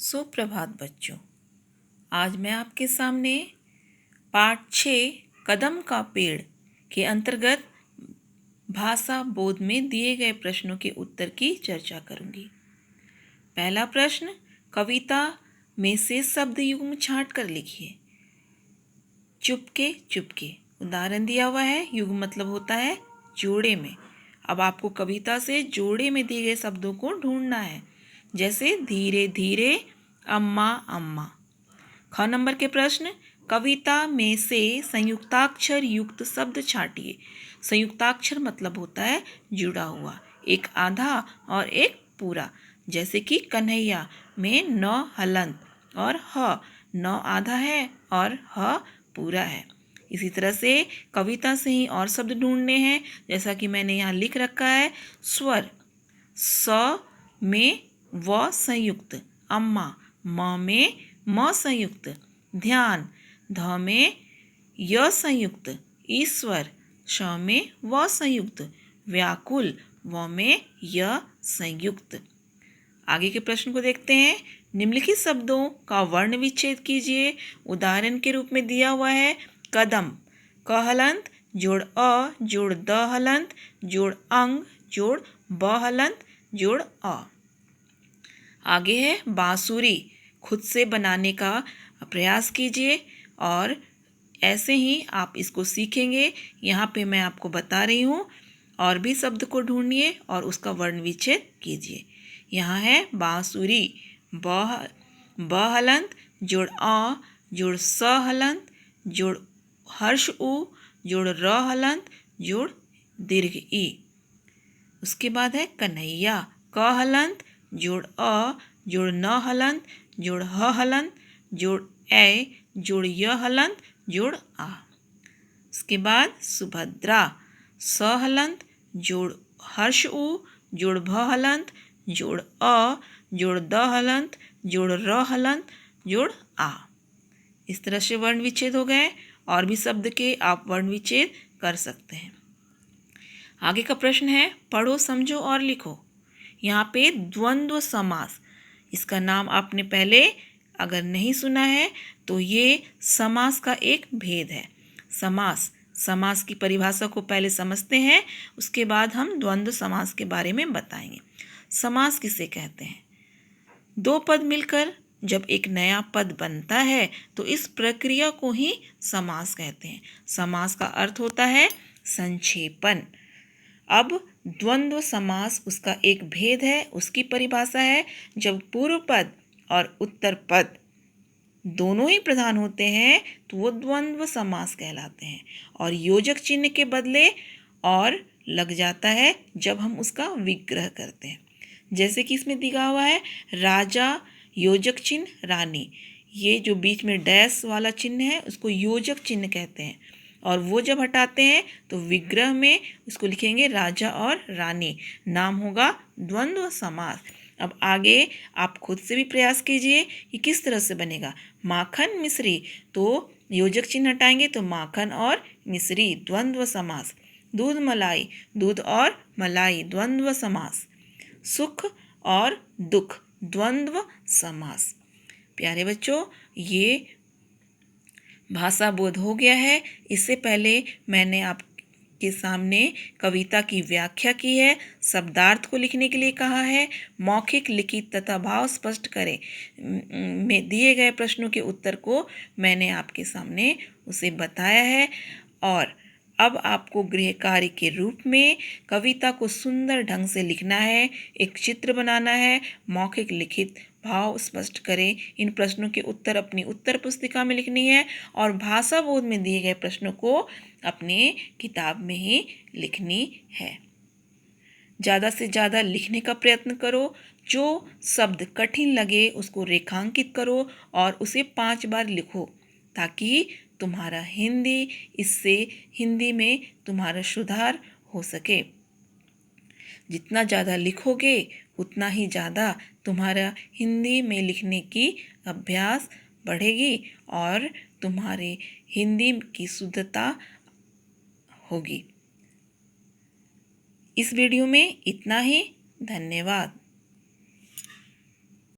सुप्रभात बच्चों। आज मैं आपके सामने पाठ 6 कदम का पेड़ के अंतर्गत भाषा बोध में दिए गए प्रश्नों के उत्तर की चर्चा करूंगी। पहला प्रश्न, कविता में से शब्द युग्म छांट कर लिखिए। चुपके चुपके उदाहरण दिया हुआ है। युग्म मतलब होता है जोड़े में। अब आपको कविता से जोड़े में दिए गए शब्दों को ढूंढना है, जैसे धीरे धीरे, अम्मा अम्मा। ख नंबर के प्रश्न, कविता में से संयुक्ताक्षर युक्त शब्द छांटिए। संयुक्ताक्षर मतलब होता है जुड़ा हुआ, एक आधा और एक पूरा। जैसे कि कन्हैया में न हलंत और ह, न आधा है और ह पूरा है। इसी तरह से कविता से ही और शब्द ढूंढने हैं, जैसा कि मैंने यहाँ लिख रखा है। स्वर, स में व संयुक्त, अम्मा म में म संयुक्त, ध्यान, ध में य संयुक्त, ईश्वर, श में व संयुक्त, व्याकुल, व में य संयुक्त। आगे के प्रश्न को देखते हैं। निम्नलिखित शब्दों का वर्ण विच्छेद कीजिए। उदाहरण के रूप में दिया हुआ है कदम, क हलंत जोड़ अ जोड़ द हलंत जोड़ अंग जोड़ ब हलंत जोड़ अ। आगे है बांसुरी, खुद से बनाने का प्रयास कीजिए और ऐसे ही आप इसको सीखेंगे। यहाँ पे मैं आपको बता रही हूँ, और भी शब्द को ढूंढिए और उसका वर्ण विच्छेद कीजिए। यहाँ है बांसुरी, ब हलंत जोड़ अ जोड़ स हलंत जोड़ हर्ष उ जोड़ र हलंत जोड़ दीर्घ ई। उसके बाद है कन्हैया, क हलंत जोड़ अ जोड़ न हलंत जोड़ ह हलंत जोड़ ए जोड़ य हलंत जोड़ आ। उसके बाद सुभद्रा, स हलंत जोड़ हर्ष उ जोड़ भ हलंत जोड़ अ जोड़ द हलंत जोड़ र हलंत जोड़ आ। इस तरह से वर्ण विच्छेद हो गए। और भी शब्द के आप वर्ण विच्छेद कर सकते हैं। आगे का प्रश्न है, पढ़ो समझो और लिखो। यहाँ पे द्वंद्व समास, इसका नाम आपने पहले अगर नहीं सुना है तो ये समास का एक भेद है। समास की परिभाषा को पहले समझते हैं, उसके बाद हम द्वंद्व समास के बारे में बताएंगे। समास किसे कहते हैं? दो पद मिलकर जब एक नया पद बनता है तो इस प्रक्रिया को ही समास कहते हैं। समास का अर्थ होता है संक्षेपण। अब द्वंद्व समास, उसका एक भेद है, उसकी परिभाषा है जब पूर्व पद और उत्तर पद दोनों ही प्रधान होते हैं तो वो द्वंद्व समास कहलाते हैं, और योजक चिन्ह के बदले और लग जाता है जब हम उसका विग्रह करते हैं। जैसे कि इसमें दिया हुआ है राजा योजक चिन्ह रानी, ये जो बीच में डैश वाला चिन्ह है उसको योजक चिन्ह कहते हैं, और वो जब हटाते हैं तो विग्रह में उसको लिखेंगे राजा और रानी, नाम होगा द्वंद्व समास। अब आगे आप खुद से भी प्रयास कीजिए कि किस तरह से बनेगा। माखन मिश्री, तो योजक चिन्ह हटाएंगे तो माखन और मिश्री द्वंद्व समास। दूध मलाई, दूध और मलाई द्वंद्व समास। सुख और दुख द्वंद्व समास। प्यारे बच्चों, ये भाषा बोध हो गया है। इससे पहले मैंने आपके सामने कविता की व्याख्या की है, शब्दार्थ को लिखने के लिए कहा है, मौखिक, लिखित तथा भाव स्पष्ट करें में दिए गए प्रश्नों के उत्तर को मैंने आपके सामने उसे बताया है। और अब आपको गृह कार्य के रूप में कविता को सुंदर ढंग से लिखना है, एक चित्र बनाना है, मौखिक, लिखित, भाव स्पष्ट करें, इन प्रश्नों के उत्तर अपनी उत्तर पुस्तिका में लिखनी है, और भाषा बोध में दिए गए प्रश्नों को अपने किताब में ही लिखनी है। ज़्यादा से ज़्यादा लिखने का प्रयत्न करो। जो शब्द कठिन लगे उसको रेखांकित करो और उसे 5 बार लिखो, ताकि तुम्हारा हिंदी में तुम्हारा सुधार हो सके। जितना ज़्यादा लिखोगे उतना ही ज़्यादा तुम्हारा हिंदी में लिखने की अभ्यास बढ़ेगी और तुम्हारे हिंदी की शुद्धता होगी। इस वीडियो में इतना ही। धन्यवाद।